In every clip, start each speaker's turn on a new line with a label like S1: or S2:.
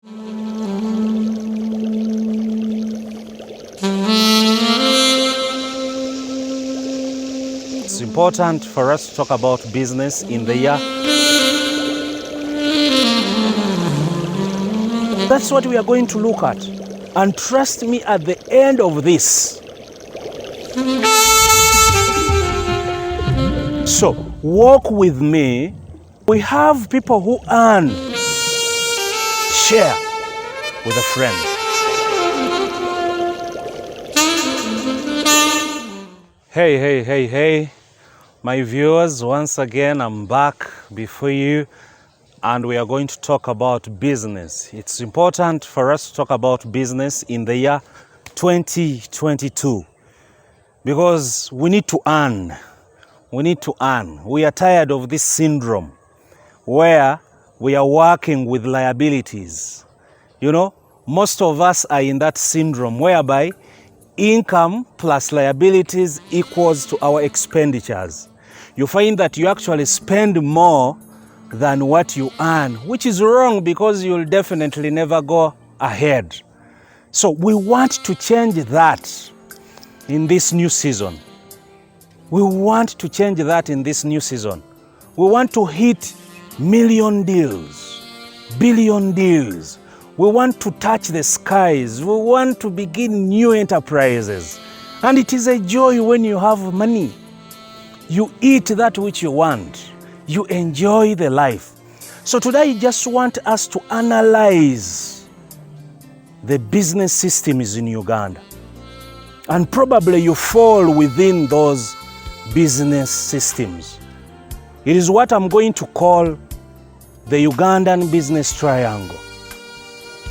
S1: It's important for us to talk about business in the year. That's what we are going to look at. And trust me, at the end of this, so walk with me. We have people who earn. Share with a friend. Hey, my viewers, once again I'm back before you, and we are going to talk about business. It's important for us to talk about business in the year 2022 because we need to earn. We are tired of this syndrome where we are working with liabilities. You know, most of us are in that syndrome whereby income plus liabilities equals to our expenditures. You find that you actually spend more than what you earn, which is wrong because you'll definitely never go ahead. So we want to change that in this new season. We want to hit million deals, billion deals. We want to touch the skies. We want to begin new enterprises. And it is a joy when you have money. You eat that which you want. You enjoy the life. So today I just want us to analyze the business systems in Uganda. And probably you fall within those business systems. It is what I'm going to call the Ugandan business triangle.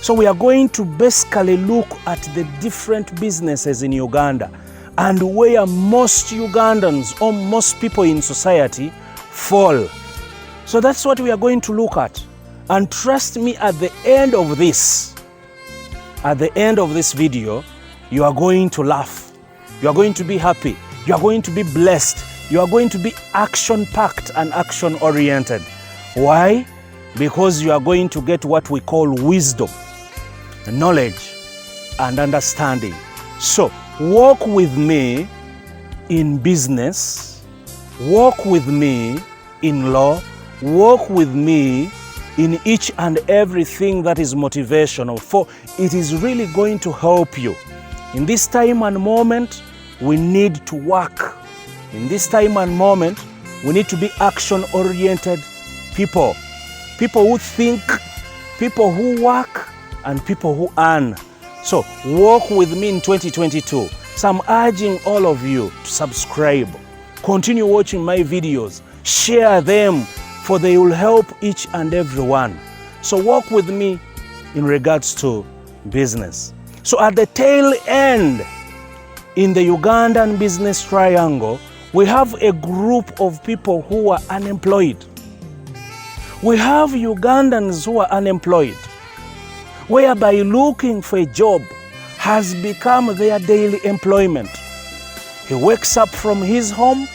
S1: So we are going to basically look at the different businesses in Uganda and where most Ugandans or most people in society fall. So that's what we are going to look at. And trust me, at the end of this video, you are going to laugh. You are going to be happy. You are going to be blessed. You are going to be action-packed and action-oriented. Why? Because you are going to get what we call wisdom, knowledge, and understanding. So, walk with me in business, walk with me in law, walk with me in each and everything that is motivational, for it is really going to help you. In this time and moment, we need to work. In this time and moment, we need to be action-oriented people. People who think, people who work, and people who earn. So walk with me in 2022. So I'm urging all of you to subscribe. Continue watching my videos. Share them, for they will help each and every one. So walk with me in regards to business. So at the tail end, in the Ugandan business triangle, we have a group of people who are unemployed. We have Ugandans who are unemployed, whereby looking for a job has become their daily employment. He wakes up from his home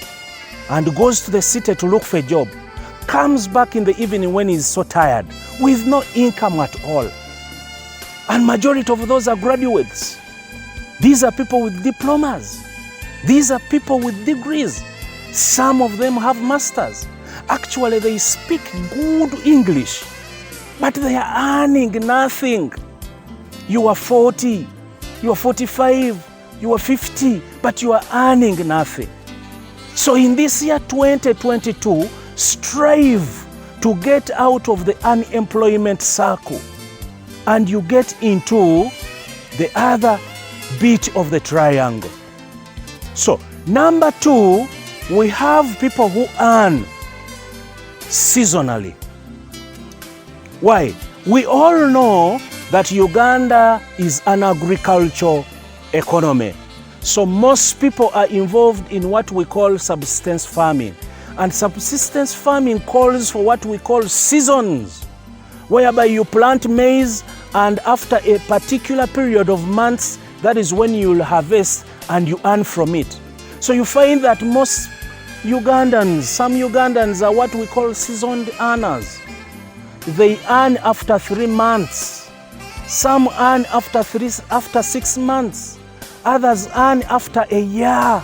S1: and goes to the city to look for a job, comes back in the evening when he's so tired, with no income at all. And majority of those are graduates. These are people with diplomas. These are people with degrees. Some of them have masters. Actually, they speak good English, but they are earning nothing. You are 40, you are 45, you are 50, but you are earning nothing. So in this year 2022, strive to get out of the unemployment circle and you get into the other bit of the triangle. So number 2, we have people who earn seasonally. Why? We all know that Uganda is an agricultural economy. So most people are involved in what we call subsistence farming. And subsistence farming calls for what we call seasons, whereby you plant maize and after a particular period of months, that is when you'll harvest and you earn from it. So you find that most Ugandans, some Ugandans are what we call seasoned earners. They earn after 3 months. Some earn after 6 months. Others earn after a year.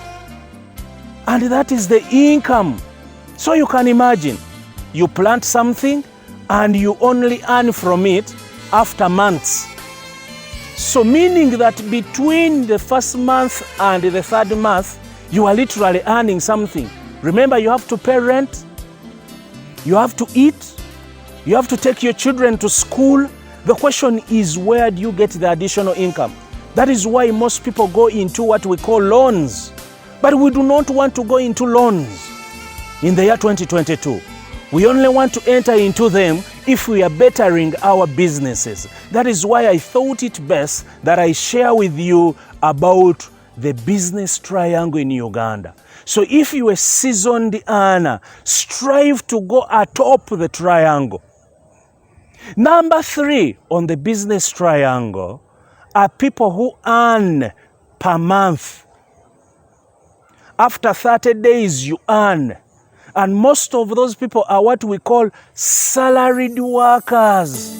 S1: And that is the income. So you can imagine, you plant something and you only earn from it after months. So meaning that between the first month and the third month, you are literally earning something. Remember, you have to pay rent, you have to eat, you have to take your children to school. The question is, where do you get the additional income? That is why most people go into what we call loans. But we do not want to go into loans in the year 2022. We only want to enter into them if we are bettering our businesses. That is why I thought it best that I share with you about the business triangle in Uganda. So if you are a seasoned earner, strive to go atop the triangle. Number 3 on the business triangle are people who earn per month. After 30 days, you earn. And most of those people are what we call salaried workers.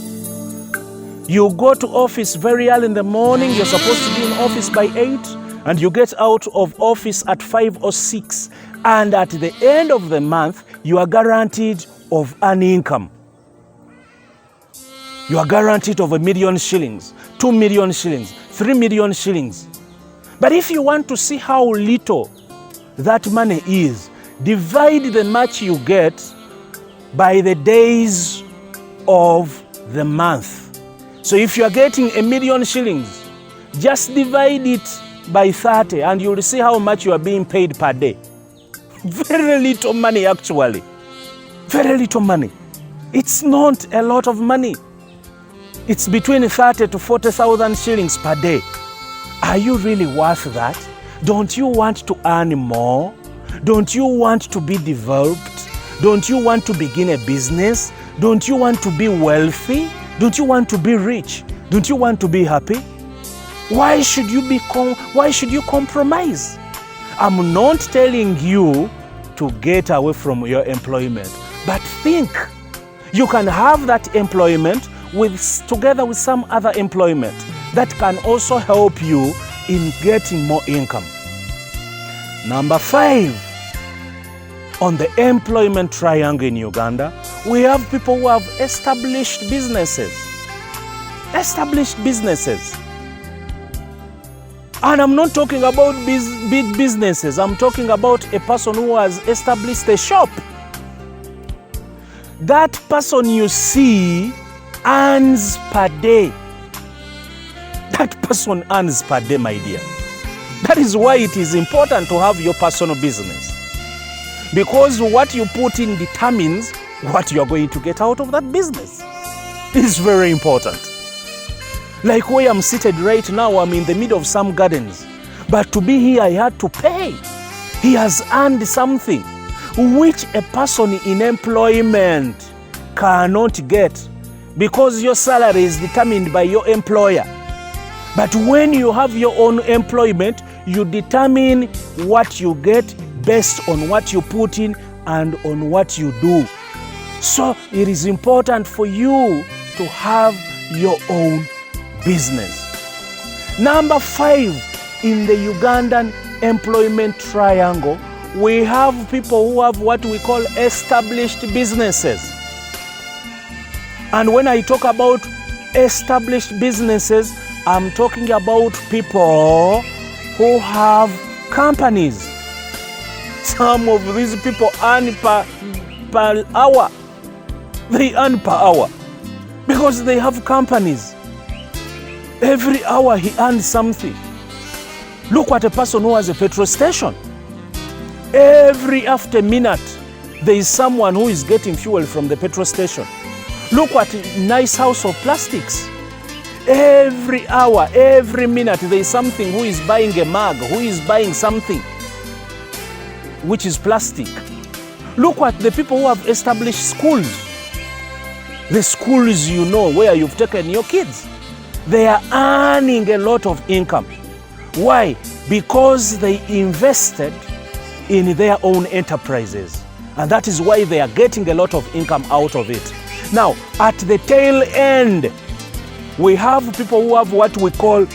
S1: You go to office very early in the morning, you're supposed to be in office by 8, and you get out of office at 5 or 6. And at the end of the month, you are guaranteed of an income. You are guaranteed of 1 million shillings, 2 million shillings, 3 million shillings. But if you want to see how little that money is, divide the much you get by the days of the month. So if you are getting 1 million shillings, just divide it by 30 and you will see how much you are being paid per day. Very little money actually. Very little money. It's not a lot of money. It's between 30 to 40,000 shillings per day. Are you really worth that? Don't you want to earn more? Don't you want to be developed? Don't you want to begin a business? Don't you want to be wealthy? Don't you want to be rich? Don't you want to be happy? Why should you compromise? I'm not telling you to get away from your employment, but think you can have that employment together with some other employment that can also help you in getting more income. Number 5, on the employment triangle in Uganda, we have people who have established businesses. Established businesses. And I'm not talking about big businesses. I'm talking about a person who has established a shop. That person you see earns per day. That person earns per day, my dear. That is why it is important to have your personal business. Because what you put in determines what you are going to get out of that business. It's very important. Like where I'm seated right now, I'm in the middle of some gardens. But to be here, I had to pay. He has earned something which a person in employment cannot get, because your salary is determined by your employer. But when you have your own employment, you determine what you get based on what you put in and on what you do. So it is important for you to have your own business. Number 5, in the Ugandan employment triangle, we have people who have what we call established businesses. And when I talk about established businesses, I'm talking about people who have companies. Some of these people earn per hour. They earn per hour because they have companies. Every hour he earns something. Look at a person who has a petrol station. Every after minute, there is someone who is getting fuel from the petrol station. Look at a nice house of plastics. Every hour, every minute, there is something who is buying a mug, who is buying something which is plastic. Look at the people who have established schools. The schools, you know, where you've taken your kids. They are earning a lot of income. Why? Because they invested in their own enterprises. And that is why they are getting a lot of income out of it. Now, at the tail end, We have people who have what we call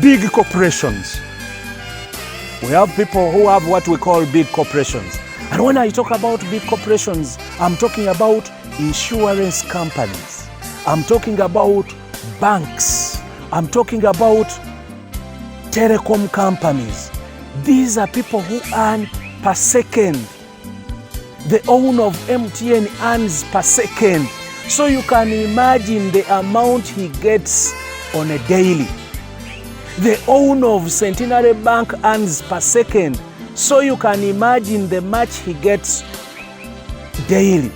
S1: big corporations. We have people who have what we call big corporations. And when I talk about big corporations, I'm talking about insurance companies. I'm talking about banks. I'm talking about telecom companies. These are people who earn per second. The owner of MTN earns per second. So you can imagine the amount he gets on a daily. The owner of Centenary Bank earns per second. So you can imagine the much he gets daily.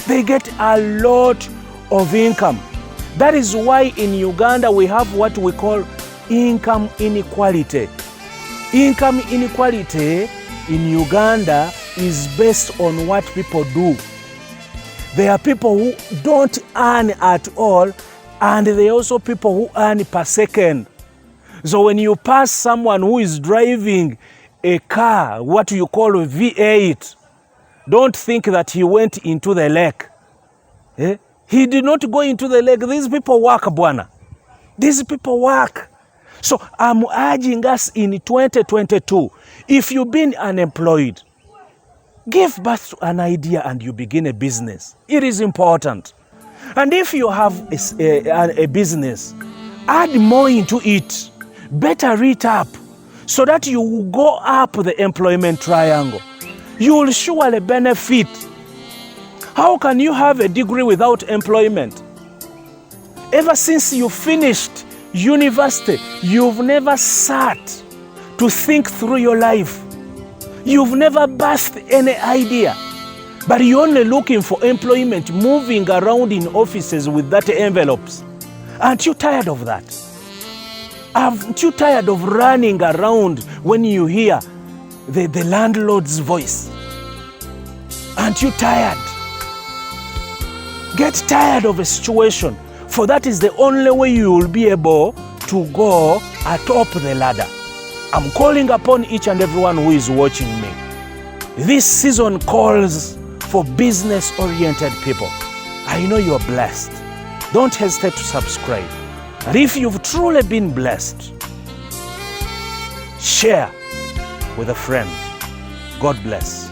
S1: They get a lot of income. That is why in Uganda we have what we call income inequality. Income inequality in Uganda is based on what people do. There are people who don't earn at all, and there are also people who earn per second. So when you pass someone who is driving a car, what you call a V8, don't think that he went into the lake. He did not go into the lake. These people work, bwana. These people work. So I'm urging us in 2022, if you've been unemployed, give birth to an idea and you begin a business. It is important. And if you have a business, add more into it. Better it up so that you will go up the employment triangle. You will surely benefit. How can you have a degree without employment? Ever since you finished university, you've never sat to think through your life. You've never birthed any idea, but you're only looking for employment, moving around in offices with that envelopes. Aren't you tired of that? Aren't you tired of running around when you hear the landlord's voice? Aren't you tired? Get tired of a situation, for that is the only way you will be able to go atop the ladder. I'm calling upon each and everyone who is watching me. This season calls for business-oriented people. I know you're blessed. Don't hesitate to subscribe. And if you've truly been blessed, share with a friend. God bless.